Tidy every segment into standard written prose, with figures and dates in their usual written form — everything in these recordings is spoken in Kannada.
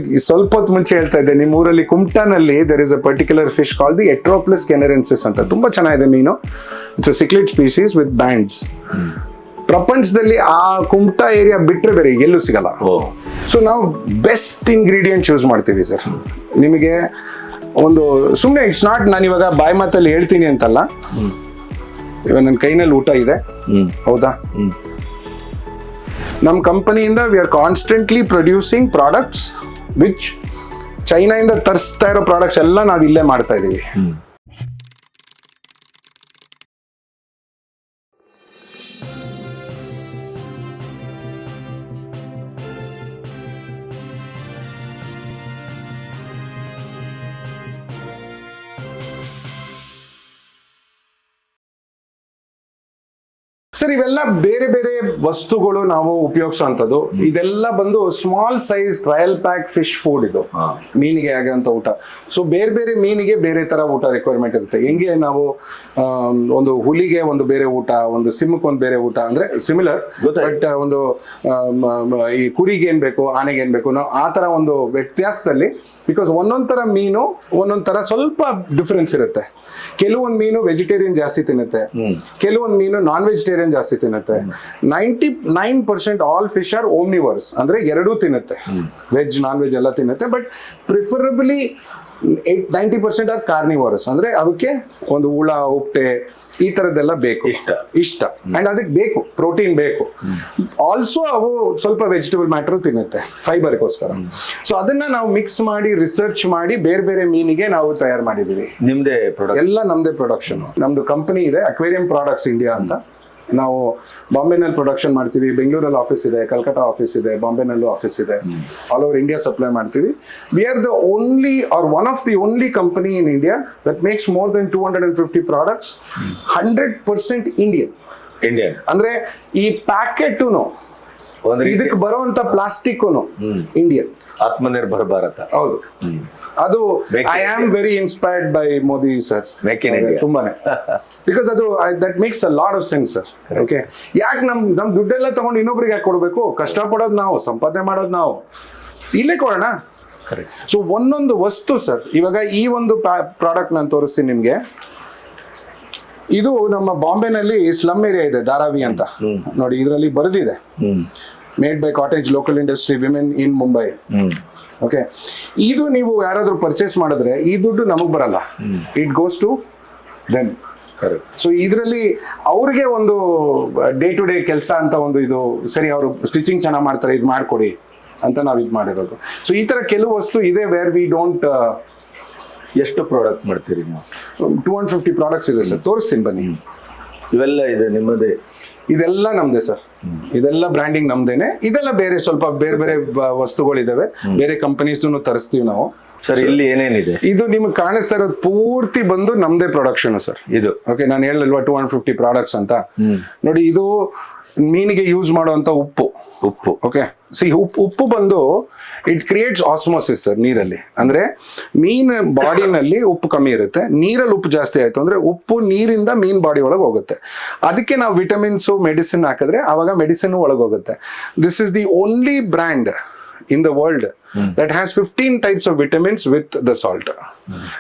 ಸ್ವಲ್ಪ ಹೊತ್ತು ಮುಂಚೆ ಹೇಳ್ತಾ ಇದ್ದೆ, ನಿಮ್ಮ ಊರಲ್ಲಿ ಕುಮಟಾನಲ್ಲಿ there is a particular fish call the etroplus canarensis ಅಂತ. ತುಂಬಾ ಚೆನ್ನಾಗಿದೆ ಮೀನು. It's a cichlid species with bands. ಪ್ರಪಂಚದಲ್ಲಿ ಆ ಕುಮಟಾ ಏರಿಯಾ ಬಿಟ್ಟರೆ ಬೇರೆ ಎಲ್ಲೂ ಸಿಗಲ್ಲ. ಸೊ ನಾವು ಬೆಸ್ಟ್ ಇಂಗ್ರೀಡಿಯೆಂಟ್ಸ್ ಯೂಸ್ ಮಾಡ್ತೀವಿ ಸರ್. ನಿಮಗೆ ಒಂದು ಸುಮ್ಮನೆ ಇಟ್ಸ್ ನಾಟ್, ನಾನು ಇವಾಗ ಬಾಯಿ ಮಾತಲ್ಲಿ ಹೇಳ್ತೀನಿ ಅಂತಲ್ಲ, ಇವಾಗ ನನ್ನ ಕೈನಲ್ಲಿ ಊಟ ಇದೆ, ಹೌದಾ? ನಮ್ಮ ಕಂಪನಿಯಿಂದ we are constantly producing products which ಚೈನಾಯಿಂದ ತರಿಸ್ತಾ ಇರೋ ಪ್ರಾಡಕ್ಟ್ಸ್ ಎಲ್ಲ ನಾವು ಇಲ್ಲೇ ಮಾಡ್ತಾ ಇದೀವಿ. ಸರ್, ಇವೆಲ್ಲ ಬೇರೆ ಬೇರೆ ವಸ್ತುಗಳು ನಾವು ಉಪಯೋಗಿಸುವಂಥದ್ದು. ಇದೆಲ್ಲ ಬಂದು small size trial pack fish food. ಇದು ಮೀನಿಗೆ ಆಗುವಂತ ಊಟ. ಸೊ ಬೇರೆ ಬೇರೆ ಮೀನಿಗೆ ಬೇರೆ ತರ ಊಟ ರಿಕ್ವೈರ್ಮೆಂಟ್ ಇರುತ್ತೆ. ಹೆಂಗೆ ನಾವು ಒಂದು ಹುಲಿಗೆ ಒಂದು ಬೇರೆ ಊಟ, ಒಂದು ಸಿಂಹಕ್ಕೆ ಒಂದು ಬೇರೆ ಊಟ ಅಂದ್ರೆ ಸಿಮಿಲರ್, ಬಟ್ ಒಂದು ಈ ಕುರಿಗೆ ಏನ್ ಬೇಕು, ಆನೆಗೆ ಏನ್ ಬೇಕು, ನಾವು ಆ ತರ ಒಂದು ವ್ಯತ್ಯಾಸದಲ್ಲಿ, ಬಿಕಾಸ್ ಒಂದೊಂದ್ ತರ ಮೀನು ಒಂದೊಂದ್ ತರ ಸ್ವಲ್ಪ ಡಿಫ್ರೆನ್ಸ್ ಇರುತ್ತೆ. ಕೆಲವೊಂದು ಮೀನು ವೆಜಿಟೇರಿಯನ್ ಜಾಸ್ತಿ ತಿನ್ನುತ್ತೆ, ಕೆಲವೊಂದು ಮೀನು ನಾನ್ ವೆಜಿಟೇರಿಯನ್ ಜಾಸ್ತಿ ತಿನ್ನುತ್ತೆ. 99% ಆಲ್ ಫಿಶ್ ಆರ್ ಓಮ್ನಿವರ್ಸ್, ಅಂದ್ರೆ ಎರಡೂ ತಿನ್ನುತ್ತೆ, ವೆಜ್ ನಾನ್ ವೆಜ್ ಎಲ್ಲ ತಿನ್ನುತ್ತೆ. ಬಟ್ ಪ್ರಿಫರಬಲಿ 90% ಆರ್ ಕಾರ್ನಿವರ್ಸ್, ಅಂದ್ರೆ ಅವಕ್ಕೆ ಒಂದು ಹುಳ, ಉಪ್ಪೆ ಈ ತರದ್ದೆಲ್ಲ ಬೇಕು, ಇಷ್ಟ ಅಂಡ್ ಅದಕ್ಕೆ ಬೇಕು, ಪ್ರೋಟೀನ್ ಬೇಕು. ಆಲ್ಸೋ ಅವು ಸ್ವಲ್ಪ ವೆಜಿಟೇಬಲ್ ಮ್ಯಾಟರ್ ತಿನ್ನುತ್ತೆ ಫೈಬರ್ಗೋಸ್ಕರ. ಸೊ ಅದನ್ನ ನಾವು ಮಿಕ್ಸ್ ಮಾಡಿ ರಿಸರ್ಚ್ ಮಾಡಿ ಬೇರೆ ಬೇರೆ ಮೀನಿಗೆ ನಾವು ತಯಾರು ಮಾಡಿದೀವಿ. ನಿಮ್ದೇ ಎಲ್ಲ ನಮ್ದೇ ಪ್ರೊಡಕ್ಷನ್. ನಮ್ದು ಕಂಪನಿ ಇದೆ ಅಕ್ವೇರಿಯಂ ಪ್ರಾಡಕ್ಟ್ಸ್ ಇಂಡಿಯಾ ಅಂತ. ನಾವು ಬಾಂಬೆನಲ್ಲಿ ಪ್ರೊಡಕ್ಷನ್ ಮಾಡ್ತೀವಿ, ಬೆಂಗಳೂರಲ್ಲಿ ಆಫೀಸ್ ಇದೆ, ಕಲ್ಕತ್ತಾ ಆಫೀಸ್ ಇದೆ, ಬಾಂಬೆನಲ್ಲೂ ಆಫೀಸ್ ಇದೆ. ಆಲ್ ಓವರ್ ಇಂಡಿಯಾ ಸಪ್ಲೈ ಮಾಡ್ತೀವಿ. We are the only are one of the only company in India that makes more than 250 products 100% Indian. ಅಂದ್ರೆ ಈ ಪ್ಯಾಕೆಟುನು, ಇದಕ್ಕೆ ಬರುವಂತ ಪ್ಲಾಸ್ಟಿಕ್ ಇಂಡಿಯನ್. ಆತ್ಮನಿರ್ಭರ ಭಾರತ. ಹೌದು, ಅದು I am very inspired by Modi sir. ತುಂಬಾನೇ, ಬಿಕಾಸ್ ಅದು that makes a lot of sense sir. Okay, ಯಾಕೆ ನಮ್ ದುಡ್ಡೆಲ್ಲ ತಗೊಂಡು ಇನ್ನೊಬ್ರಿಗೆ ಯಾಕೆ ಕೊಡ್ಬೇಕು? ಕಷ್ಟಪಡೋದು ನಾವು, ಸಂಪಾದನೆ ಮಾಡೋದು ನಾವು, ಇಲ್ಲೇ ಕೊಡೋಣ. ಸೊ ಒಂದೊಂದು ವಸ್ತು ಸರ್, ಇವಾಗ ಈ ಒಂದು ಪ್ರಾಡಕ್ಟ್ ನಾನು ತೋರಿಸ್ತೀನಿ ನಿಮ್ಗೆ. ಇದು ನಮ್ಮ ಬಾಂಬೆನಲ್ಲಿ ಸ್ಲಮ್ ಏರಿಯಾ ಇದೆ, ಧಾರಾವಿ ಅಂತ ನೋಡಿ, ಇದರಲ್ಲಿ ಬರೆದಿದೆ made by cottage local industry women in Mumbai. Okay, ಇದು ನೀವು ಯಾರಾದ್ರೂ ಪರ್ಚೇಸ್ ಮಾಡಿದ್ರೆ ಈ ದುಡ್ಡು ನಮಗ್ ಬರಲ್ಲ, it goes to them. So ಇದರಲ್ಲಿ ಅವ್ರಿಗೆ ಒಂದು ಡೇ ಟು ಡೇ ಕೆಲಸ ಅಂತ ಒಂದು ಇದು, ಸರಿ ಅವರು ಸ್ಟಿಚಿಂಗ್ ಚೆನ್ನಾಗಿ ಮಾಡ್ತಾರೆ, ಇದು ಮಾಡ್ಕೊಡಿ ಅಂತ ನಾವು ಇದು ಮಾಡಿರೋದು. ಸೊ ಈ ತರ ಕೆಲವು ವಸ್ತು ಇದೆ ವೇರ್ ವಿ ಡೋಂಟ್. ಎಷ್ಟು ಪ್ರಾಡಕ್ಟ್ ಮಾಡ್ತೀರಿ ನೀವು? 250 ಪ್ರಾಡಕ್ಟ್ಸ್ ಇದೆ ಸರ್, ತೋರಿಸ್ತೀನಿ ಬನ್ನಿ. ಇವೆಲ್ಲ ಇದೆ ನಿಮ್ಮದೇ? ಇದೆಲ್ಲ ನಮ್ದೇ ಸರ್, ಇದೆಲ್ಲ ಬ್ರ್ಯಾಂಡಿಂಗ್ ನಮ್ದೇನೆ. ಇದೆಲ್ಲ ಬೇರೆ ಸ್ವಲ್ಪ ಬೇರೆ ಬೇರೆ ವಸ್ತುಗಳಿದಾವೆ, ಬೇರೆ ಕಂಪನೀಸ್ನು ತರಿಸ್ತೀವಿ ನಾವು. ಸರ್, ಇಲ್ಲಿ ಏನೇನಿದೆ? ಇದು ನಿಮ್ಗೆ ಕಾಣಿಸ್ತಾ ಇರೋದು ಪೂರ್ತಿ ಬಂದು ನಮ್ದೇ ಪ್ರೊಡಕ್ಷನ್ ಸರ್. ಇದು ಓಕೆ, ನಾನು ಹೇಳಲ್ವಾ 250 ಪ್ರಾಡಕ್ಟ್ಸ್ ಅಂತ. ನೋಡಿ, ಇದು ಮೀನಿಗೆ ಯೂಸ್ ಮಾಡುವಂತ ಉಪ್ಪು. ಓಕೆ, ಸಿ ಉಪ್ಪು ಬಂದು ಇಟ್ ಕ್ರಿಯೇಟ್ಸ್ ಆಸ್ಮೋಸಿಸ್ ಸರ್ ನೀರಲ್ಲಿ. ಅಂದ್ರೆ ಮೀನ್ ಬಾಡಿನಲ್ಲಿ ಉಪ್ಪು ಕಮ್ಮಿ ಇರುತ್ತೆ, ನೀರಲ್ಲಿ ಉಪ್ಪು ಜಾಸ್ತಿ ಆಯ್ತು ಅಂದ್ರೆ ಉಪ್ಪು ನೀರಿಂದ ಮೀನ್ ಬಾಡಿ ಒಳಗೆ ಹೋಗುತ್ತೆ. ಅದಕ್ಕೆ ನಾವು ವಿಟಮಿನ್ಸ್ ಮೆಡಿಸಿನ್ ಹಾಕಿದ್ರೆ ಅವಾಗ ಮೆಡಿಸಿನ್ ಒಳಗೆ ಹೋಗುತ್ತೆ. This is the only brand in the world that has 15 types of vitamins with the salt.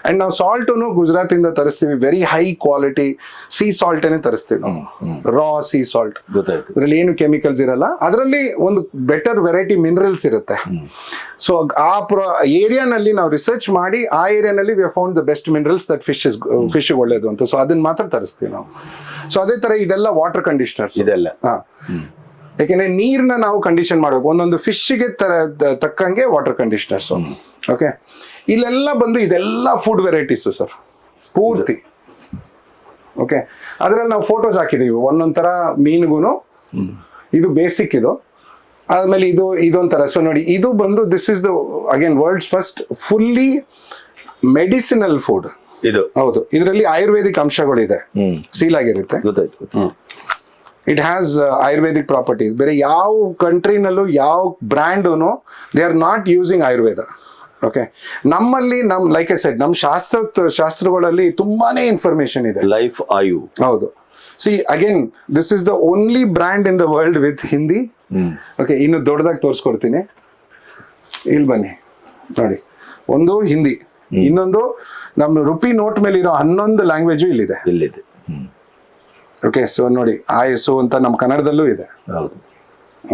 And now salt Gujarat ಇಂದ ತರಿಸ್ತೀವಿ, very high quality sea salt ಅನ್ನೇ ತರಿಸ್ತೀವಿ ನಾವು, ರಾ ಸೀ ಸಾಲ್ಟ್. ಅದ್ರಲ್ಲಿ ಏನು ಕೆಮಿಕಲ್ಸ್ ಇರಲ್ಲ, ಅದರಲ್ಲಿ ಒಂದು ಬೆಟರ್ ವೆರೈಟಿ ಮಿನರಲ್ಸ್ ಇರುತ್ತೆ. ಸೊ ಆ ಏರಿಯಾನಲ್ಲಿ ನಾವು ರಿಸರ್ಚ್ ಮಾಡಿ ಆ ಏರಿಯಾನಲ್ಲಿ we found the best minerals that fish ಒಳ್ಳೇದು ಅಂತ. ಸೊ ಅದನ್ನ ಮಾತ್ರ ತರಿಸ್ತೀವಿ ನಾವು. ಸೊ ಅದೇ ತರ ಇದೆಲ್ಲ ವಾಟರ್ ಕಂಡೀಷನರ್ಸ್ ಇದೆಲ್ಲ. ಯಾಕೆಂದ್ರೆ ನೀರ್ನ ನಾವು ಕಂಡೀಷನ್ ಮಾಡಬೇಕು, ಒಂದೊಂದು ಫಿಶ್ಗೆ ತಕ್ಕಂಗೆ ವಾಟರ್ ಕಂಡೀಷನರ್ಸ್. ಓಕೆ, ಇಲ್ಲೆಲ್ಲ ಬಂದು ಇದೆಲ್ಲ ಫುಡ್ ವೆರೈಟೀಸ್ ಸರ್ ಪೂರ್ತಿ. ಓಕೆ, ಅದ್ರಲ್ಲಿ ನಾವು ಫೋಟೋಸ್ ಹಾಕಿದೀವಿ ಒಂದೊಂದ್ ತರ ಮೀನಿಗೂ. ಇದು ಬೇಸಿಕ್, ಇದು ಆದ್ಮೇಲೆ ಇದೊಂಥರ. ಸೊ ನೋಡಿ, ಇದು ಬಂದು this is the again world's first fully medicinal food ಇದು. ಹೌದು, ಇದರಲ್ಲಿ ಆಯುರ್ವೇದಿಕ್ ಅಂಶಗಳಿದೆ, ಸೀಲ್ ಆಗಿರುತ್ತೆ. It has Ayurvedic properties. ಬೇರೆ ಯಾವ ಕಂಟ್ರಿನಲ್ಲೂ ಯಾವ ಬ್ರ್ಯಾಂಡೂನು they are not using Ayurveda. Okay, ನಮ್ಮಲ್ಲಿ ಲೈಕ್ ಐ ಸೆಡ್, ನಮ್ಮ ಶಾಸ್ತ್ರಗಳಲ್ಲಿ ತುಂಬಾನೇ ಇನ್ಫಾರ್ಮೇಶನ್ ಇದೆ. ಲೈಫ್ ಆಯು. ಹೌದು. See again, this is the only brand in the world with Hindi. Okay, ಇನ್ನು ದೊಡ್ಡದಾಗಿ ತೋರಿಸ್ಕೊಡ್ತೀನಿ, ಇಲ್ಲಿ ಬನ್ನಿ. ನೋಡಿ, ಒಂದು ಹಿಂದಿ, ಇನ್ನೊಂದು ನಮ್ಮ ರುಪಿ ನೋಟ್ ಮೇಲೆ ಇರೋ 11 ಲ್ಯಾಂಗ್ವೇಜು ಇಲ್ಲಿದೆ. ಇಲ್ಲಿದೆ. ಓಕೆ, ಸೊ ನೋಡಿ ISO ಅಂತ ನಮ್ಮ ಕನ್ನಡದಲ್ಲೂ ಇದೆ. ಹೌದು.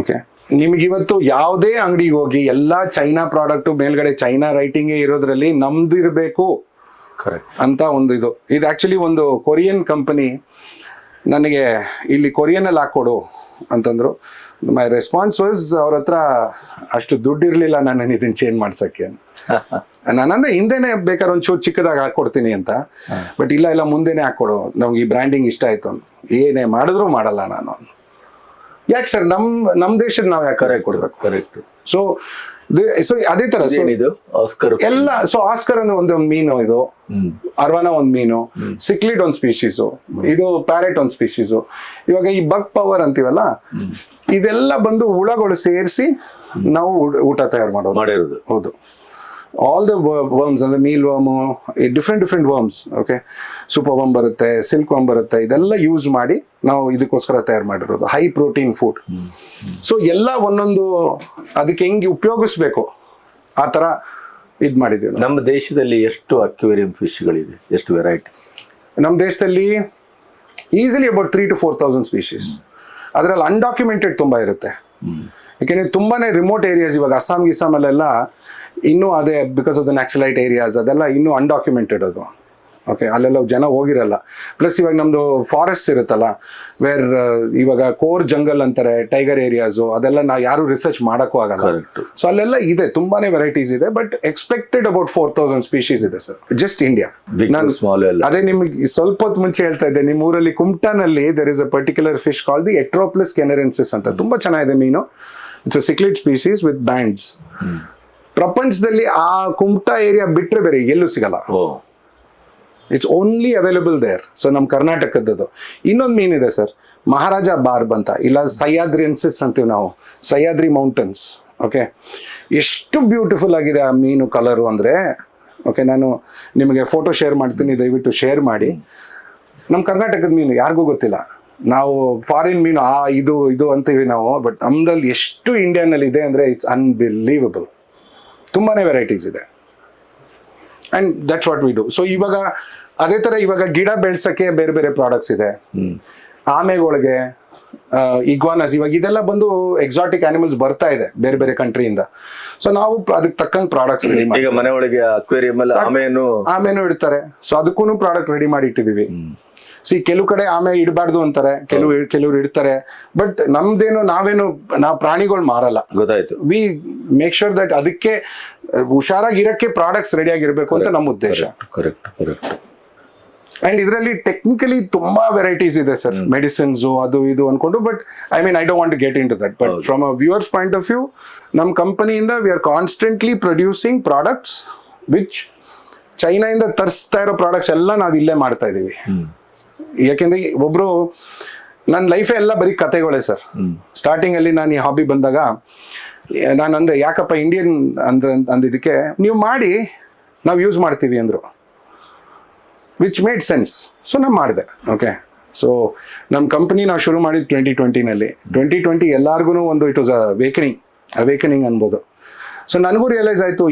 ಓಕೆ, ನಿಮ್ಗೆ ಇವತ್ತು ಯಾವುದೇ ಅಂಗಡಿಗೆ ಹೋಗಿ ಎಲ್ಲಾ ಚೈನಾ ಪ್ರಾಡಕ್ಟ್ ಮೇಲ್ಗಡೆ ಚೈನಾ ರೈಟಿಂಗೇ ಇರೋದ್ರಲ್ಲಿ ನಮ್ದು ಇರಬೇಕು ಕರೆಕ್ಟ್ ಅಂತ ಒಂದು ಇದು ಆಕ್ಚುಲಿ ಒಂದು ಕೊರಿಯನ್ ಕಂಪನಿ ನನಗೆ ಇಲ್ಲಿ ಕೊರಿಯನಲ್ಲಿ ಹಾಕೊಡು ಅಂತಂದ್ರು. ಮೈ ರೆಸ್ಪಾನ್ಸ್ ವಾಸ್, ಅವ್ರ ಹತ್ರ ಅಷ್ಟು ದುಡ್ಡು ಇರಲಿಲ್ಲ ನಾನು ಇದನ್ನ ಚೇಂಜ್ ಮಾಡ್ಸಕ್ಕೆ. ನಾನಂದ್ರೆ ಹಿಂದೆನೆ ಬೇಕಾದ್ರೆ ಒಂಚೂರು ಚಿಕ್ಕದಾಗಿ ಹಾಕೊಡ್ತೀನಿ ಅಂತ, ಬಟ್ ಇಲ್ಲ ಮುಂದೆನೆ ಹಾಕೊಡು, ನಮ್ಗೆ ಈ ಬ್ರ್ಯಾಂಡಿಂಗ್ ಇಷ್ಟ ಆಯ್ತು ಅಂತ. ಏನೇ ಮಾಡಿದ್ರು ಮಾಡಲ್ಲ ನಾನು. ಯಾಕೆ ಸರ್, ನಮ್ ದೇಶದ ನಾವು ಯಾಕೆ ಕರೆ ಕೊಡ್ಬೇಕು? ಕರೆಕ್ಟ್. ಸೊ ಅದೇ ತರ ಏನಿದು ಆಸ್ಕರ್ ಎಲ್ಲ. ಸೊ ಆಸ್ಕರ್ ಅಂದ್ರೆ ಒಂದು ಮೀನು, ಇದು ಅರ್ವಾನ ಒಂದ್ ಮೀನು, ಸಿಕ್ಲಿಡ್ ಒಂದ್ ಸ್ಪೀಶೀಸು, ಇದು ಪ್ಯಾರೆಟ್ ಒಂದ್ ಸ್ಪೀಶೀಸು. ಇವಾಗ ಈ ಬಗ್ ಪವರ್ ಅಂತೀವಲ್ಲ, ಇದೆಲ್ಲ ಬಂದು ಹುಳಗಳು ಸೇರಿಸಿ ನಾವು ಊಟ ತಯಾರು ಮಾಡಿರೋದು. ಹೌದು. ಆಲ್ ದ ವರ್ಮ್ಸ್ ಅಂದ್ರೆ meal worm, different worms. Okay, super worm ಬರುತ್ತೆ, ಸಿಲ್ಕ್ ವರ್ಮ್ ಬರುತ್ತೆ, ಇದೆಲ್ಲ ಯೂಸ್ ಮಾಡಿ ನಾವು ಇದಕ್ಕೋಸ್ಕರ ತಯಾರು ಮಾಡಿರೋದು ಹೈ ಪ್ರೋಟೀನ್ ಫುಡ್. ಸೊ ಎಲ್ಲ ಒಂದೊಂದು ಅದಕ್ಕೆ ಹೆಂಗೆ ಉಪಯೋಗಿಸ್ಬೇಕು ಆ ತರ ಇದ್ ಮಾಡಿದೀವಿ. ನಮ್ಮ ದೇಶದಲ್ಲಿ ಎಷ್ಟು ಅಕ್ವೇರಿಯಂ ಫಿಶ್ಗಳಿದೆ, ಎಷ್ಟು ವೆರೈಟೀಸ್? ನಮ್ಮ ದೇಶದಲ್ಲಿ ಈಸಿಲಿ ಅಬೌಟ್ 3,000 to 4,000 ಸ್ಪೀಶೀಸ್. ಅದರಲ್ಲಿ ಅನ್ಡಾಕ್ಯುಮೆಂಟೆಡ್ ತುಂಬಾ ಇರುತ್ತೆ. ಯಾಕೆಂದ್ರೆ ತುಂಬಾನೇ ರಿಮೋಟ್ ಏರಿಯಾಸ್, ಇವಾಗ ಗಿಸಾಮಲ್ಲೆಲ್ಲ ಇನ್ನೂ ಅದೇ, because of the Naxalite areas, ಅದೆಲ್ಲ ಇನ್ನೂ ಅನ್ಡಾಕ್ಯುಮೆಂಟೆಡ್ ಅದು. ಓಕೆ, ಅಲ್ಲೆಲ್ಲ ಜನ ಹೋಗಿರಲ್ಲ. ಪ್ಲಸ್ ಇವಾಗ ನಮ್ದು ಫಾರೆಸ್ಟ್ ಇರುತ್ತಲ್ಲ, ವೇರ್ ಇವಾಗ ಕೋರ್ ಜಂಗಲ್ ಅಂತಾರೆ, ಟೈಗರ್ ಏರಿಯಾಸು, ಅದೆಲ್ಲ ನಾವು ಯಾರು ರಿಸರ್ಚ್ ಮಾಡಕ್ಕೂ ಆಗಲ್ಲ. ಸೊ ಅಲ್ಲೆಲ್ಲ ಇದೆ, ತುಂಬಾನೇ ವೆರೈಟೀಸ್ ಇದೆ. ಬಟ್ ಎಕ್ಸ್ಪೆಕ್ಟೆಡ್ ಅಬೌಟ್ 4,000 ಸ್ಪೀಶೀಸ್ ಇದೆ ಸರ್, ಜಸ್ಟ್ ಇಂಡಿಯಾ. ಅದೇ ನಿಮ್ಗೆ ಸ್ವಲ್ಪ ಹೊತ್ತು ಮುಂಚೆ ಹೇಳ್ತಾ ಇದ್ದೆ, ನಿಮ್ಮ ಊರಲ್ಲಿ ಕುಮ್ಟಾನಲ್ಲಿ there is a particular fish call the etroplus canarensis ಅಂತ. ತುಂಬಾ ಚೆನ್ನಾಗಿದೆ ಮೀನು. It's a cichlid species with bands. ಪ್ರಪಂಚದಲ್ಲಿ ಆ ಕುಮ್ಟಾ ಏರಿಯಾ ಬಿಟ್ರೆ ಬೇರೆ ಎಲ್ಲೂ ಸಿಗಲ್ಲ. It's only available there. So ನಮ್ಮ ಕರ್ನಾಟಕದ್ದು. ಇನ್ನೊಂದು ಮೀನಿದೆ ಸರ್, ಮಹಾರಾಜ ಬಾರ್ಬ್ ಅಂತ, ಇಲ್ಲ ಸಹ್ಯಾದ್ರಿಯನ್ಸಿಸ್ ಅಂತೀವಿ ನಾವು, ಸಹ್ಯಾದ್ರಿ ಮೌಂಟನ್ಸ್. ಓಕೆ, ಎಷ್ಟು ಬ್ಯೂಟಿಫುಲ್ ಆಗಿದೆ ಆ ಮೀನು ಕಲರು ಅಂದರೆ. ಓಕೆ, ನಾನು ನಿಮಗೆ ಫೋಟೋ ಶೇರ್ ಮಾಡ್ತೀನಿ, ದಯವಿಟ್ಟು ಶೇರ್ ಮಾಡಿ. ನಮ್ಮ ಕರ್ನಾಟಕದ ಮೀನು ಯಾರಿಗೂ ಗೊತ್ತಿಲ್ಲ. ನಾವು ಫಾರಿನ್ ಮೀನು ಇದು ಅಂತೀವಿ ನಾವು, ಬಟ್ ನಮ್ದ್ರಲ್ಲಿ ಎಷ್ಟು ಇಂಡಿಯಾನಲ್ಲಿ ಇದೆ ಅಂದರೆ ಇಟ್ಸ್ ಅನ್ಬಿಲೀವಬಲ್. ತುಂಬಾನೇ ವೆರೈಟೀಸ್ ಇದೆ. And that's what we do. So ಇವಾಗ ಅದೇ ತರ ಇವಾಗ ಗಿಡ ಬೆಳ್ಸಕ್ಕೆ ಬೇರೆ ಬೇರೆ ಪ್ರಾಡಕ್ಟ್ಸ್ ಇದೆ. ಆಮೆಗಳಿಗೆ, ಇಗ್ವಾನಸ್, ಇವಾಗ ಇದೆಲ್ಲ ಬಂದು ಎಕ್ಸಾಟಿಕ್ ಆನಿಮಲ್ಸ್ ಬರ್ತಾ ಇದೆ ಬೇರೆ ಬೇರೆ ಕಂಟ್ರಿಯಿಂದ. ಸೊ ನಾವು ಅದಕ್ಕೆ ತಕ್ಕಂಗೆ ಪ್ರಾಡಕ್ಟ್ಸ್ ರೆಡಿ ಮಾಡಿ, ಈಗ ಮನೆ ಒಳಗೆ ಅಕ್ವೇರಿಯಂ ಆಮೆನೂ ಇಡ್ತಾರೆ. ಸೊ ಅದಕ್ಕೂ ಪ್ರಾಡಕ್ಟ್ ರೆಡಿ ಮಾಡಿ ಇಟ್ಟಿದೀವಿ. ಕೆಲವು ಕಡೆ ಆಮೆ ಇಡಬಾರ್ದು ಅಂತಾರೆ, ಕೆಲವರು ಇಡ್ತಾರೆ. ಬಟ್ ನಾವು ಪ್ರಾಣಿಗಳು ಮಾರಲ್ಲ, ಗೊತ್ತಾಯ್ತು. ವಿ ಮೇಕ್ ಶೋರ್ ದಟ್ ಅದಕ್ಕೆ ಹುಷಾರಾಗಿರಕ್ಕೆ ಪ್ರಾಡಕ್ಟ್ಸ್ ರೆಡಿ ಆಗಿರ್ಬೇಕು ಅಂತ ನಮ್ಮ ಉದ್ದೇಶ. ಕರೆಕ್ಟ್. ಅಂಡ್ ಇದರಲ್ಲಿ ಟೆಕ್ನಿಕಲಿ ತುಂಬಾ ವೆರೈಟೀಸ್ ಇದೆ ಸರ್, ಮೆಡಿಸಿನ್ಸ್ ಅದು ಇದು ಅನ್ಕೊಂಡು. But I don't want to get into that. But from a viewer's point of view, ನಮ್ಮ ಕಂಪನಿಯಿಂದ we are constantly producing products which ಚೈನಾಯಿಂದ ತರಿಸ್ತಾ ಇರೋ ಪ್ರಾಡಕ್ಟ್ಸ್ ಎಲ್ಲ ನಾವು ಇಲ್ಲೇ ಮಾಡ್ತಾ ಇದೀವಿ. ಯಾಕೆಂದ್ರೆ ಒಬ್ರು, ನನ್ನ ಲೈಫೇ ಎಲ್ಲ ಬರೀ ಕತೆಗಳೇ ಸರ್. ಸ್ಟಾರ್ಟಿಂಗ್ ಅಲ್ಲಿ ನಾನು ಈ ಹಾಬಿ ಬಂದಾಗ ನಾನು ಅಂದ್ರೆ ಯಾಕಪ್ಪ ಇಂಡಿಯನ್ ಅಂದಿದ್ದಕ್ಕೆ, ನೀವು ಮಾಡಿ ನಾವು ಯೂಸ್ ಮಾಡ್ತೀವಿ ಅಂದ್ರು, ವಿಚ್ ಮೇಡ್ ಸೆನ್ಸ್. ಸೊ ನಾನು ಮಾಡಿದೆ. ಓಕೆ, ಸೊ ನಮ್ಮ ಕಂಪನಿ ನಾವು ಶುರು ಮಾಡಿದ್ದು 2020ನಲ್ಲಿ. 2020 ಎಲ್ಲಾರ್ಗು ಒಂದು ಇಟ್ ವಾಸ್ ಅವೇಕನಿಂಗ್ ಅನ್ಬೋದು. ಸೊ ನನಗೂ ರಿಯಲೈಸ್ ಆಯ್ತು,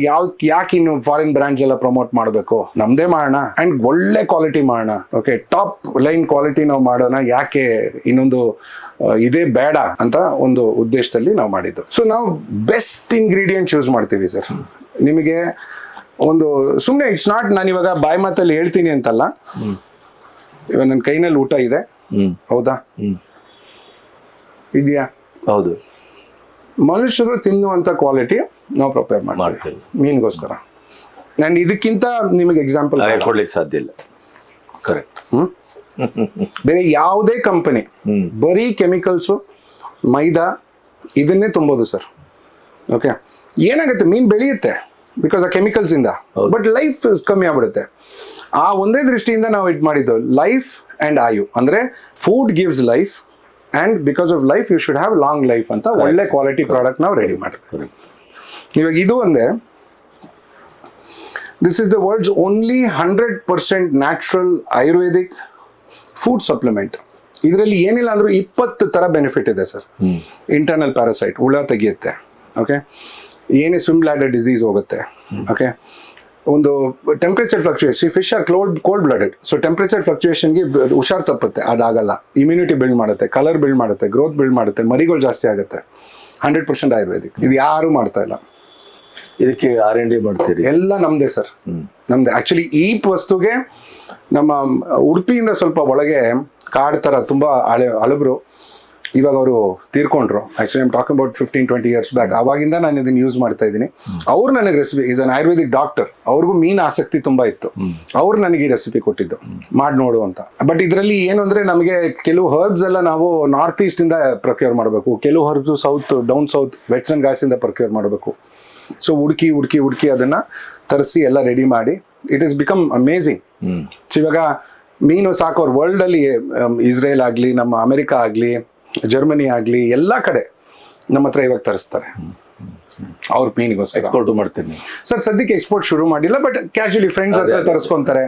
ಯಾಕೆ ಇನ್ನು ಫಾರಿನ್ ಬ್ರ್ಯಾಂಡ್ಸ್ ಎಲ್ಲ ಪ್ರಮೋಟ್ ಮಾಡಬೇಕು, ನಮ್ದೇ ಮಾಡೋಣ ಅಂಡ್ ಒಳ್ಳೆ ಕ್ವಾಲಿಟಿ ಮಾಡೋಣ. ಓಕೆ, ಟಾಪ್ ಲೈನ್ ಕ್ವಾಲಿಟಿ ನಾವು ಮಾಡೋಣ, ಯಾಕೆ ಇನ್ನೊಂದು ಇದೇ ಬೇಡ ಅಂತ ಒಂದು ಉದ್ದೇಶದಲ್ಲಿ ನಾವು ಮಾಡಿದ್ದು. ಸೊ ನಾವು ಬೆಸ್ಟ್ ಇಂಗ್ರೀಡಿಯೆಂಟ್ಸ್ ಯೂಸ್ ಮಾಡ್ತೀವಿ ಸರ್. ನಿಮಗೆ ಒಂದು ಸುಮ್ಮನೆ ಇಟ್ಸ್ ನಾಟ್, ನಾನು ಇವಾಗ ಬಾಯಿ ಮಾತಲ್ಲಿ ಹೇಳ್ತೀನಿ ಅಂತಲ್ಲ. ಇವಾಗ ನನ್ನ ಕೈನಲ್ಲಿ ಊಟ ಇದೆ, ಹೌದಾ? ಇದೆಯಾ? ಹೌದು. ಮನುಷ್ಯರು ತಿನ್ನುವಂತ ಕ್ವಾಲಿಟಿ ನಾವು ಪ್ರಿಪೇರ್ ಮಾಡ್ತೀವಿ ಮೀನಿಗೋಸ್ಕರ. ಅಂಡ್ ಇದಕ್ಕಿಂತ ನಿಮಗೆ ಎಕ್ಸಾಂಪಲ್ ಕೊಡ್ಲಿಕ್ಕೆ ಸಾಧ್ಯ ಇಲ್ಲ. ಕರೆಕ್ಟ್. ಬೇರೆ ಯಾವುದೇ ಕಂಪನಿ ಬರೀ ಕೆಮಿಕಲ್ಸು, ಮೈದಾ ಇದನ್ನೇ ತುಂಬೋದು ಸರ್. ಓಕೆ, ಏನಾಗುತ್ತೆ, ಮೀನ್ ಬೆಳೆಯುತ್ತೆ ಬಿಕಾಸ್ ಆ ಕೆಮಿಕಲ್ಸ್ ಇಂದ, ಬಟ್ ಲೈಫ್ ಕಮ್ಮಿ ಆಗ್ಬಿಡುತ್ತೆ. ಆ ಒಂದೇ ದೃಷ್ಟಿಯಿಂದ ನಾವು ಇದ್ ಮಾಡಿದ್ದು ಲೈಫ್ ಅಂಡ್ ಆಯು. ಅಂದ್ರೆ food gives life, and because of life you should have long life ಅಂತ ಒಳ್ಳೆ ಕ್ವಾಲಿಟಿ ಪ್ರಾಡಕ್ಟ್ ನಾವು ರೆಡಿ ಮಾಡ್ತೀವಿ. ಇವಾಗ ಇದು ಒಂದೇ, this is the world's only 100% natural Ayurvedic food supplement. ಇದರಲ್ಲಿ ಏನಿಲ್ಲ ಅಂದ್ರೂ 20 ತರ ಬೆನಿಫಿಟ್ ಇದೆ ಸರ್. ಇಂಟರ್ನಲ್ ಪ್ಯಾರಾಸೈಟ್, ಹುಳ ತೆಗೆಯುತ್ತೆ. ಓಕೆ, ಏನೇ ಸ್ವಿಮ್ ಬ್ಲಾಡರ್ ಡಿಸೀಸ್ ಹೋಗುತ್ತೆ. ಓಕೆ. ಒಂದು temperature fluctuation, fish are cold blooded, so temperature ಫ್ಲಕ್ಚುಯೇಷನ್ಗೆ ಹುಷಾರ್ ತಪ್ಪುತ್ತೆ, ಅದಾಗಲ್ಲ. ಇಮ್ಯುನಿಟಿ ಬಿಲ್ಡ್ ಮಾಡುತ್ತೆ, ಕಲರ್ ಬಿಲ್ಡ್ ಮಾಡುತ್ತೆ, ಗ್ರೋತ್ ಬಿಲ್ಡ್ ಮಾಡುತ್ತೆ, ಮರಿಗಳು ಜಾಸ್ತಿ ಆಗುತ್ತೆ. 100% ಆಯುರ್ವೇದಿಕ್. ಇದು ಯಾರು ಮಾಡ್ತಾ ಇಲ್ಲ. ಇದಕ್ಕೆ R&D ಮಾಡ್ತೀರಿ? ಎಲ್ಲ ನಮ್ದೇ ಸರ್, ನಮ್ದೇ. ಆಕ್ಚುಲಿ ಈ ವಸ್ತುಗೆ ನಮ್ಮ ಉಡುಪಿಯಿಂದ ಸ್ವಲ್ಪ ಒಳಗೆ ಕಾಡ್ ಥರ ತುಂಬ ಹಳಬ್ರು, ಇವಾಗ ಅವರು ತೀರ್ಕೊಂಡ್ರು. Actually I'm talking about 15-20 years back. ಅವಾಗಿಂದ ನಾನು ಇದನ್ನ ಯೂಸ್ ಮಾಡ್ತಾ ಇದ್ದೀನಿ. ಅವ್ರು ನನಗೆ recipe, is an Ayurvedic doctor, ಅವ್ರಿಗೂ ಮೀನ್ ಆಸಕ್ತಿ ತುಂಬಾ ಇತ್ತು. ಅವ್ರು ನನಗೆ ಈ ರೆಸಿಪಿ ಕೊಟ್ಟಿದ್ದು, ಮಾಡಿ ನೋಡು ಅಂತ. ಬಟ್ ಇದರಲ್ಲಿ ಏನು ಅಂದ್ರೆ, ನಮಗೆ ಕೆಲವು ಹರ್ಬ್ಸ್ ಎಲ್ಲ ನಾವು ನಾರ್ತ್ ಈಸ್ಟ್ ಇಂದ ಪ್ರೊಕ್ಯೂರ್ ಮಾಡಬೇಕು, ಕೆಲವು herbs south, down south, western Ghats ಇಂದ ಪ್ರೊಕ್ಯೂರ್ ಮಾಡಬೇಕು. ಸೊ ಹುಡುಕಿ ಅದನ್ನ ತರಿಸಿ ಎಲ್ಲ ರೆಡಿ ಮಾಡಿ, it is become amazing. So ಇವಾಗ ಮೀನು ಸಾಕೋರು ವರ್ಲ್ಡ್ ಅಲ್ಲಿ, ಇಸ್ರೇಲ್ ಆಗ್ಲಿ, ನಮ್ಮ ಅಮೆರಿಕ ಆಗ್ಲಿ, ಜರ್ಮನಿ ಆಗ್ಲಿ, ಎಲ್ಲಾ ಕಡೆ ನಮ್ಮ ಹತ್ರ ಇವಾಗ ತರಿಸ್ತಾರೆ ಅವ್ರ ಮೀನಿಗೋಸ್ಕರ. ಎಕ್ಸ್ಪೋರ್ಟ್ ಮಾಡ್ತೀನಿ ಸರ್. ಸದ್ಯಕ್ಕೆ ಎಕ್ಸ್ಪೋರ್ಟ್ ಶುರು ಮಾಡಿಲ್ಲ, ಬಟ್ ಕ್ಯಾಶುಯಲಿ ಫ್ರೆಂಡ್ಸ್ ಹತ್ರ ತರಿಸ್ಕೊಂತಾರೆ.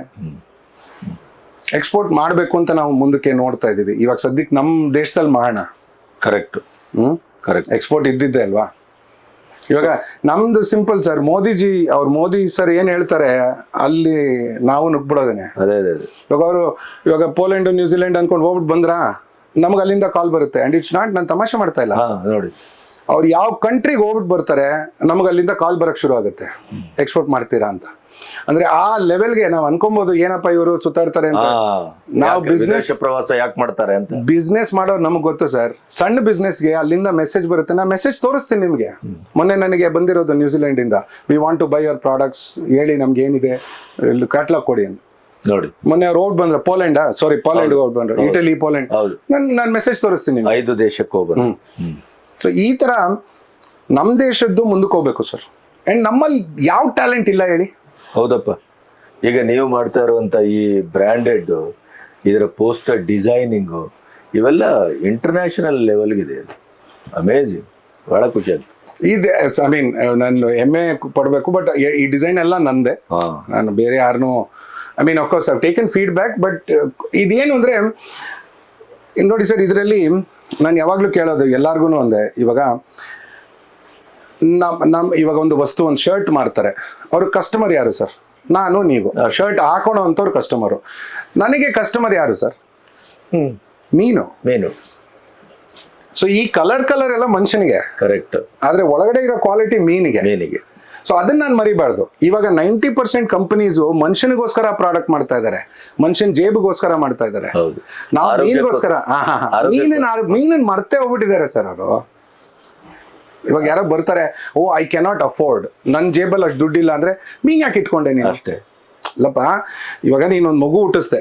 ಎಕ್ಸ್ಪೋರ್ಟ್ ಮಾಡಬೇಕು ಅಂತ ನಾವು ಮುಂದಕ್ಕೆ ನೋಡ್ತಾ ಇದೀವಿ. ಇವಾಗ ಸದ್ಯಕ್ಕೆ ನಮ್ಮ ದೇಶದಲ್ಲಿ ಮಾಡೋಣ. ಕರೆಕ್ಟ್. ಕರೆಕ್ಟ್. ಎಕ್ಸ್ಪೋರ್ಟ್ ಇದ್ದಿದ್ದೆ ಅಲ್ವಾ. ಇವಾಗ ನಮ್ದು ಸಿಂಪಲ್ ಸರ್, ಮೋದಿ ಸರ್ ಏನ್ ಹೇಳ್ತಾರೆ ಅಲ್ಲಿ ನಾವು ನುಗ್ಬಿಡೋದೇನೆ. ಅದೇ ಇವಾಗ ಪೋಲೆಂಡ್, ನ್ಯೂಜಿಲೆಂಡ್ ಅನ್ಕೊಂಡು ಹೋಗ್ಬಿಟ್ಟು ಬಂದ್ರಾ, ನಮ್ಗೆ ಅಲ್ಲಿಂದ ಕಾಲ್ ಬರುತ್ತೆ. ಅಂಡ್ ಇಟ್ಸ್ ನಾಟ್, ನಾನು ತಮಾಷೆ ಮಾಡ್ತಾ ಇಲ್ಲ. ನೋಡಿ, ಅವ್ರು ಯಾವ ಕಂಟ್ರಿಗೆ ಹೋಗ್ಬಿಟ್ಟು ಬರ್ತಾರೆ, ನಮ್ಗೆ ಅಲ್ಲಿಂದ ಕಾಲ್ ಬರಕ್ ಶುರು ಆಗುತ್ತೆ, ಎಕ್ಸ್ಪೋರ್ಟ್ ಮಾಡ್ತೀರಾ ಅಂತ. ಅಂದ್ರೆ ಆ ಲೆವೆಲ್ಗೆ ನಾವು ಅನ್ಕೊಬಹುದು, ಏನಪ್ಪಾ ಇವರು ಸುತ್ತಾಡ್ತಾರೆ ಅಂತ. ನಾವು ಬಿಸ್ನೆಸ್ ಪ್ರವಾಸ ಯಾಕೆ ಮಾಡ್ತಾರೆ ಅಂತ. ಬಿಸ್ನೆಸ್ ಮಾಡೋರು ನಮ್ಗೆ ಗೊತ್ತು ಸರ್. ಸಣ್ಣ ಬಿಸ್ನೆಸ್ಗೆ ಅಲ್ಲಿಂದ ಮೆಸೇಜ್ ಬರುತ್ತೆ, ನಾ ಮೆಸೇಜ್ ತೋರಿಸ್ತೀನಿ ನಿಮ್ಗೆ. ಮೊನ್ನೆ ನನಗೆ ಬಂದಿರೋದು ನ್ಯೂಜಿಲೆಂಡ್ ಇಂದ, we want to buy your products, ಹೇಳಿ ನಮ್ಗೆ ಏನಿದೆ, ಕ್ಯಾಟ್ಲಾಗ್ ಕೊಡಿ ಅಂತ. ನೋಡಿ, ಮೊನ್ನೆ ಅವ್ರು ಹೋಗಿ ಬಂದ್ರೆ ಪೋಲೆಂಡ್ ಹೋಗಿ ಬಂದ್ರು, ಇಟಲಿ, ಪೋಲೆಂಡ್. ನಾನು ಮೆಸೇಜ್ ತೋರಿಸ್ತೀನಿ, 5 ದೇಶಕ್ಕೆ ಹೋಗ್ಬಾರ್ದು. ಸೊ ಈ ತರ ನಮ್ ದೇಶದ್ದು ಮುಂದಕ್ಕೆ ಹೋಗ್ಬೇಕು ಸರ್. ಅಂಡ್ ನಮ್ಮಲ್ಲಿ ಯಾವ ಟ್ಯಾಲೆಂಟ್ ಇಲ್ಲ ಹೇಳಿ. ಹೌದಪ್ಪ. ಈಗ ನೀವು ಮಾಡ್ತಾ ಇರುವಂತ ಈ ಬ್ರ್ಯಾಂಡೆಡ್, ಇದರ ಪೋಸ್ಟರ್ ಡಿಸೈನಿಂಗು, ಇವೆಲ್ಲ ಇಂಟರ್ನ್ಯಾಷನಲ್ ಲೆವೆಲ್ಗಿದೆ. ಅಮೇಝಿಂಗ್, ಬಹಳ ಖುಷಿ ಆಯ್ತು. ಐ ಮೀನ್ ನಾನು ಹೆಮ್ಮೆ ಪಡಬೇಕು, ಬಟ್ ಈ ಡಿಸೈನ್ ಎಲ್ಲ ನಂದೆ. ನಾನು ಬೇರೆ ಯಾರನ್ನೂ, I mean of course I've taken feedback, but ಇದೇನು ಅಂದರೆ ನೋಡಿ ಸರ್, ಇದರಲ್ಲಿ ನಾನು ಯಾವಾಗಲೂ ಕೇಳೋದು ಎಲ್ಲಾರ್ಗು ಒಂದೇ. ಇವಾಗ ಇವಾಗ ಒಂದು ವಸ್ತು, ಒಂದು ಶರ್ಟ್ ಮಾರ್ತಾರೆ, ಅವ್ರ ಕಸ್ಟಮರ್ ಯಾರು ಸರ್? ನಾನು, ನೀವು. ಶರ್ಟ್ ಹಾಕೋಣ ಅಂತವ್ರು ಕಸ್ಟಮರು. ನನಗೆ ಕಸ್ಟಮರ್ ಯಾರು ಸರ್? ಮೀನು. ಸೊ ಈ ಕಲರ್ ಎಲ್ಲ ಮನುಷ್ಯನಿಗೆ ಕರೆಕ್ಟ್, ಆದ್ರೆ ಒಳಗಡೆ ಇರೋ ಕ್ವಾಲಿಟಿ ಮೀನಿಗೆ. ಸೊ ಅದನ್ನ ನಾನು ಮರಿಬಾರ್ದು. ಇವಾಗ 90% ಕಂಪನೀಸು ಮನುಷ್ಯನಿಗೋಸ್ಕರ ಪ್ರಾಡಕ್ಟ್ ಮಾಡ್ತಾ ಇದ್ದಾರೆ, ಮನುಷ್ಯನ ಜೇಬಿಗೋಸ್ಕರ ಮಾಡ್ತಾ ಇದ್ದಾರೆ. ನಾವು ಮೀನಿಗೋಸ್ಕರ ಮೀನನ್ನ ಮರ್ತೇ ಹೋಗ್ಬಿಟ್ಟಿದ್ದಾರೆ ಸರ್ ಅವರು. ಇವಾಗ ಯಾರೋ ಬರ್ತಾರೆ, ಓ ಐ ಕ್ಯಾನಾಟ್ ಅಫೋರ್ಡ್, ನನ್ನ ಜೇಬಲ್ಲಿ ಅಷ್ಟು ದುಡ್ಡಿಲ್ಲ ಅಂದ್ರೆ ಮೀನ್ ಯಾಕೆ ಇಟ್ಕೊಂಡೆ ನೀನು? ಅಷ್ಟೇ ಇಲ್ಲಪ್ಪ. ಇವಾಗ ನೀನೊಂದು ಮಗು ಹುಟ್ಟಿಸ್ದೆ,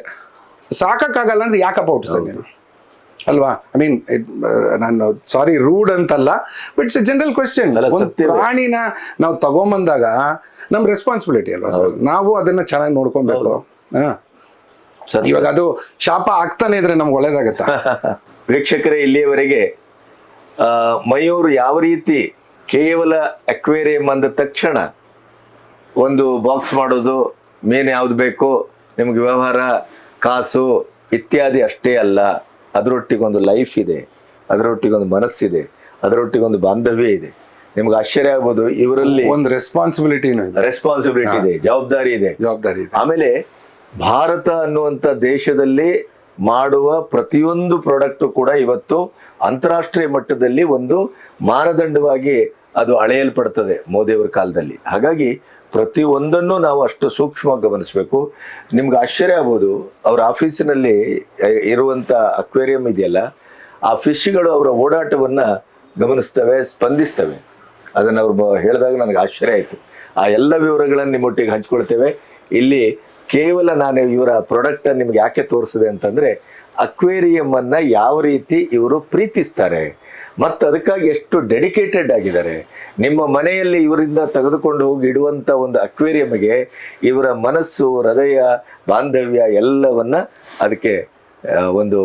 ಸಾಕಾಗಲ್ಲ ಅಂದ್ರೆ ಯಾಕಪ್ಪ ಹುಟ್ಟಿಸ್ದೆ ನೀನು? ಅಲ್ವಾ? ಐ ಮೀನ್, ನಾನು ಸಾರಿ ರೂಡ್ ಅಂತಲ್ಲ, but it's A general question. ಒಂದು ಪ್ರಾಣಿನ ನಾವು ತಗೊಂಬಂದಾಗ ನಮ್ ರೆಸ್ಪಾನ್ಸಿಬಿಲಿಟಿ ಅಲ್ವಾ ಸರ್, ನಾವು ಅದನ್ನ ಚೆನ್ನಾಗಿ ನೋಡ್ಕೊಬೇಕು. ಇವಾಗ ಅದು ಶಾಪ ಆಗ್ತಾನೆ ಇದ್ರೆ ನಮ್ಗೆ ಒಳ್ಳೇದಾಗತ್ತ. ವೀಕ್ಷಕರೇ, ಇಲ್ಲಿಯವರೆಗೆ ಮಯೂರ್ ಯಾವ ರೀತಿ ಕೇವಲ ಅಕ್ವೇರಿಯಂ ಅಂದ ತಕ್ಷಣ ಒಂದು ಬಾಕ್ಸ್ ಮಾಡೋದು, ಮೀನು ಯಾವ್ದು ಬೇಕು ನಿಮ್ಗೆ, ವ್ಯವಹಾರ, ಕಾಸು ಇತ್ಯಾದಿ ಅಷ್ಟೇ ಅಲ್ಲ, ಅದರೊಟ್ಟಿಗೊಂದು ಲೈಫ್ ಇದೆ, ಅದರೊಟ್ಟಿಗೊಂದು ಮನಸ್ಸಿದೆ, ಅದರೊಟ್ಟಿಗೊಂದು ಬಾಂಧವ್ಯ ಇದೆ. ನಿಮ್ಗೆ ಆಶ್ಚರ್ಯ ಆಗ್ಬೋದು, ಇವರಲ್ಲಿ ಒಂದು ರೆಸ್ಪಾನ್ಸಿಬಿಲಿಟಿ ಇದೆ, ಜವಾಬ್ದಾರಿ ಇದೆ. ಆಮೇಲೆ ಭಾರತ ಅನ್ನುವಂಥ ದೇಶದಲ್ಲಿ ಮಾಡುವ ಪ್ರತಿಯೊಂದು ಪ್ರಾಡಕ್ಟ್ ಕೂಡ ಇವತ್ತು ಅಂತಾರಾಷ್ಟ್ರೀಯ ಮಟ್ಟದಲ್ಲಿ ಒಂದು ಮಾನದಂಡವಾಗಿ ಅದು ಅಳೆಯಲ್ಪಡ್ತದೆ ಮೋದಿಯವರ ಕಾಲದಲ್ಲಿ. ಹಾಗಾಗಿ ಪ್ರತಿಯೊಂದನ್ನು ನಾವು ಅಷ್ಟು ಸೂಕ್ಷ್ಮವಾಗಿ ಗಮನಿಸಬೇಕು. ನಿಮ್ಗೆ ಆಶ್ಚರ್ಯ ಆಗ್ಬೋದು, ಅವ್ರ ಆಫೀಸಿನಲ್ಲಿ ಇರುವಂಥ ಅಕ್ವೇರಿಯಂ ಇದೆಯಲ್ಲ, ಆ ಫಿಶ್ಗಳು ಅವರ ಓಡಾಟವನ್ನು ಗಮನಿಸ್ತವೆ, ಸ್ಪಂದಿಸ್ತವೆ. ಅದನ್ನು ಅವ್ರು ಹೇಳಿದಾಗ ನನಗೆ ಆಶ್ಚರ್ಯ ಆಯಿತು. ಆ ಎಲ್ಲ ವಿವರಗಳನ್ನು ನಿಮ್ಮೊಟ್ಟಿಗೆ ಹಂಚ್ಕೊಳ್ತೇವೆ. ಇಲ್ಲಿ ಕೇವಲ ನಾನು ಇವರ ಪ್ರಾಡಕ್ಟನ್ನು ನಿಮ್ಗೆ ಯಾಕೆ ತೋರಿಸಿದೆ ಅಂತಂದರೆ, ಅಕ್ವೇರಿಯಮ್ಮನ್ನು ಯಾವ ರೀತಿ ಇವರು ಪ್ರೀತಿಸ್ತಾರೆ ಮತ್ತು ಅದಕ್ಕಾಗಿ ಎಷ್ಟು ಡೆಡಿಕೇಟೆಡ್ ಆಗಿದ್ದಾರೆ. ನಿಮ್ಮ ಮನೆಯಲ್ಲಿ ಇವರಿಂದ ತೆಗೆದುಕೊಂಡು ಹೋಗಿ ಇಡುವಂಥ ಒಂದು ಅಕ್ವೇರಿಯಮ್ಗೆ ಇವರ ಮನಸ್ಸು, ಹೃದಯ, ಬಾಂಧವ್ಯ ಎಲ್ಲವನ್ನ ಅದಕ್ಕೆ ಒಂದು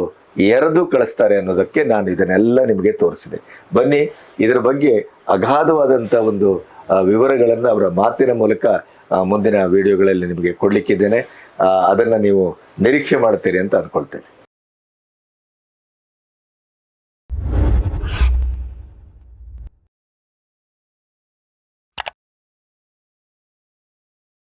ಎರೆದು ಕಳಿಸ್ತಾರೆ ಅನ್ನೋದಕ್ಕೆ ನಾನು ಇದನ್ನೆಲ್ಲ ನಿಮಗೆ ತೋರಿಸಿದೆ. ಬನ್ನಿ, ಇದರ ಬಗ್ಗೆ ಅಗಾಧವಾದಂಥ ಒಂದು ವಿವರಗಳನ್ನು ಅವರ ಮಾತಿನ ಮೂಲಕ ಮುಂದಿನ ವಿಡಿಯೋಗಳಲ್ಲಿ ನಿಮಗೆ ಕೊಡಲಿಕ್ಕಿದ್ದೇನೆ. ಅದನ್ನು ನೀವು ನಿರೀಕ್ಷೆ ಮಾಡ್ತೀರಿ ಅಂತ ಅಂದ್ಕೊಳ್ತೇನೆ.